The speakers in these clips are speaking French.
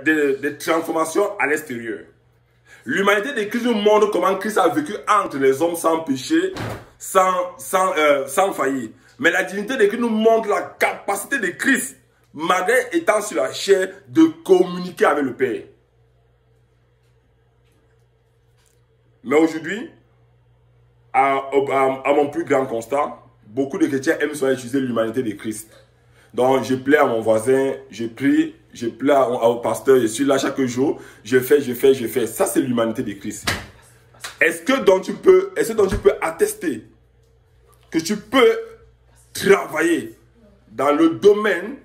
des transformations à l'extérieur. L'humanité de Christ nous montre comment Christ a vécu entre les hommes sans péché, sans faillir. Mais la divinité de Christ nous montre la capacité de Christ, malgré étant sur la chair, de communiquer avec le Père. Mais aujourd'hui, à mon plus grand constat, beaucoup de chrétiens aiment souvent utiliser l'humanité de Christ. Donc, je plais à mon voisin, je prie, je plais au pasteur, je suis là chaque jour, je fais. Ça, c'est l'humanité de Christ. Est-ce que tu peux attester que tu peux travailler dans le domaine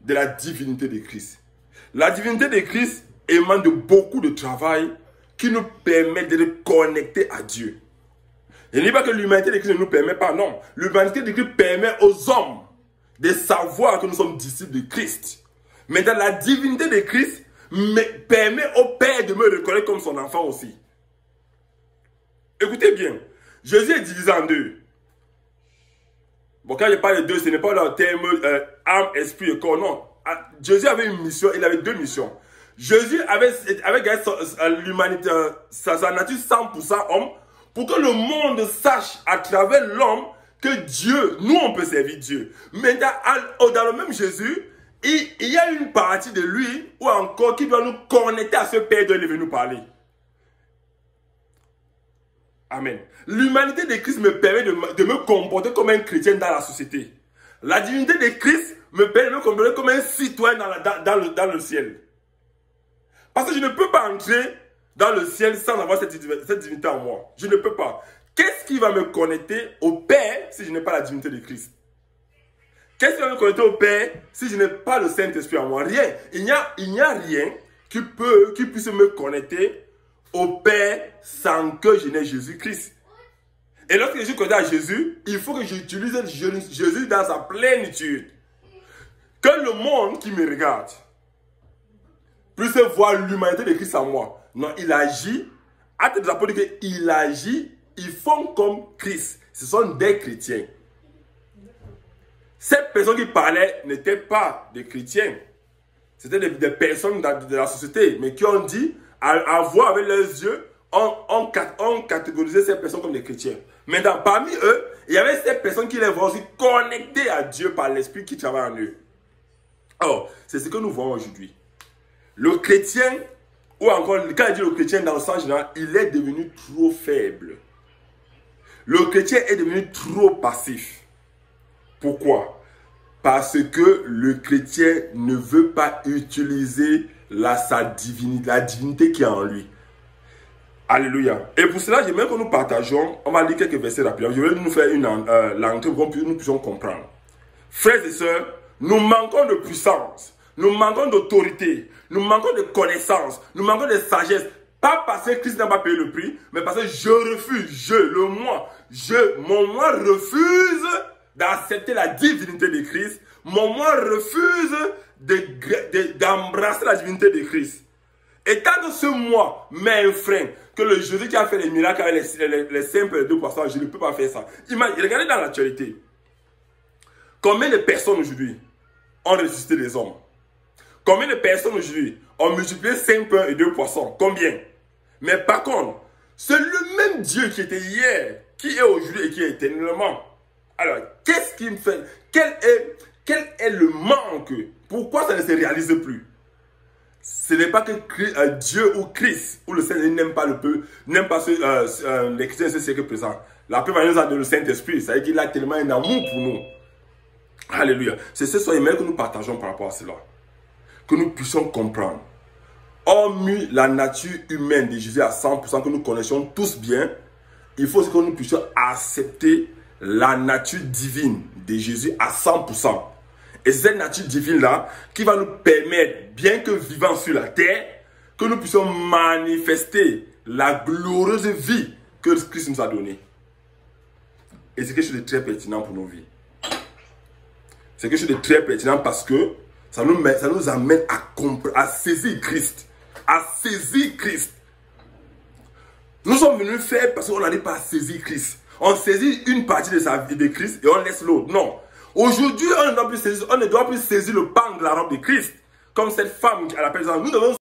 de la divinité de Christ? La divinité de Christ émane de beaucoup de travail qui nous permet de nous connecter à Dieu. Je ne dis pas que l'humanité de Christ ne nous permet pas, non. L'humanité de Christ permet aux hommes de savoir que nous sommes disciples de Christ. Mais dans la divinité de Christ, permet au Père de me reconnaître comme son enfant aussi. Écoutez bien, Jésus est divisé en deux. Bon, quand je parle de deux, ce n'est pas le terme âme, esprit et corps, non. Jésus avait une mission, il avait deux missions. Jésus avait gagné l'humanité, sa nature 100% homme, pour que le monde sache à travers l'homme que Dieu, nous on peut servir Dieu. Mais dans le même Jésus, il y a une partie de lui, ou encore qui doit nous connecter à ce Père dont il est venu nous parler. Amen. L'humanité de Christ me permet de me comporter comme un chrétien dans la société. La divinité de Christ me permet de me comporter comme un citoyen dans le ciel. Parce que je ne peux pas entrer dans le ciel sans avoir cette divinité en moi. Je ne peux pas. Qu'est-ce qui va me connecter au Père si je n'ai pas la divinité de Christ? Qu'est-ce qui va me connecter au Père si je n'ai pas le Saint-Esprit en moi? Rien. Il n'y a rien qui puisse me connecter au Père sans que je n'ai Jésus-Christ. Et lorsque je suis connecté à Jésus, il faut que j'utilise Jésus dans sa plénitude. Que le monde qui me regarde puisse voir l'humanité de Christ en moi. Non, il agit. Actes des apôtres dit qu'il agit. Ils font comme Christ. Ce sont des chrétiens. Ces personnes qui parlaient n'étaient pas des chrétiens. C'était des personnes de la société, mais qui ont dit, à voir avec leurs yeux, on catégorisait ces personnes comme des chrétiens. Maintenant, parmi eux, il y avait ces personnes qui les voient aussi connectées à Dieu par l'Esprit qui travaille en eux. Alors, c'est ce que nous voyons aujourd'hui. Le chrétien, ou encore, quand il dit le chrétien dans le sens général, il est devenu trop faible. Le chrétien est devenu trop passif. Pourquoi? Parce que le chrétien ne veut pas utiliser la divinité qui est en lui. Alléluia. Et pour cela, j'aimerais que nous partageons, on va lire quelques versets rapidement. Je vais nous faire une langue pour que nous puissions comprendre. Frères et sœurs, nous manquons de puissance, nous manquons d'autorité, nous manquons de connaissance, nous manquons de sagesse. Pas parce que Christ n'a pas payé le prix, mais parce que je refuse, mon moi refuse d'accepter la divinité de Christ. Mon moi refuse d'embrasser la divinité de Christ. Et tant que ce moi met un frein, que le Jésus qui a fait les miracles avec les simples et les 2 poissons, je ne peux pas faire ça. Regardez dans l'actualité. Combien de personnes aujourd'hui ont ressuscité des hommes? Combien de personnes aujourd'hui ont multiplié 5 pains et 2 poissons? Combien? Mais par contre, c'est le même Dieu qui était hier, qui est aujourd'hui et qui est éternellement. Alors, qu'est-ce qui me fait? Quel est le manque? Pourquoi ça ne se réalise plus? Ce n'est pas que Dieu ou Christ ou le Seigneur n'aime pas le peuple, n'aime pas les chrétiens de ce siècle présent. La paix va nous donner le Saint-Esprit. Ça veut dire qu'il a tellement un amour pour nous. Alléluia. C'est ce soir que nous partageons par rapport à cela. Que nous puissions comprendre. Hormis la nature humaine de Jésus à 100%, que nous connaissions tous bien, il faut que nous puissions accepter la nature divine de Jésus à 100%. Et c'est cette nature divine-là qui va nous permettre, bien que vivant sur la terre, que nous puissions manifester la glorieuse vie que Christ nous a donnée. Et c'est quelque chose de très pertinent pour nos vies. C'est quelque chose de très pertinent parce que ça nous amène à saisir Christ. À saisir Christ. Nous sommes venus faire parce qu'on n'arrive pas à saisir Christ. On saisit une partie de sa vie de Christ et on laisse l'autre. Non. Aujourd'hui, on ne doit plus saisir le pan de la robe de Christ. comme cette femme à la personne. Nous devons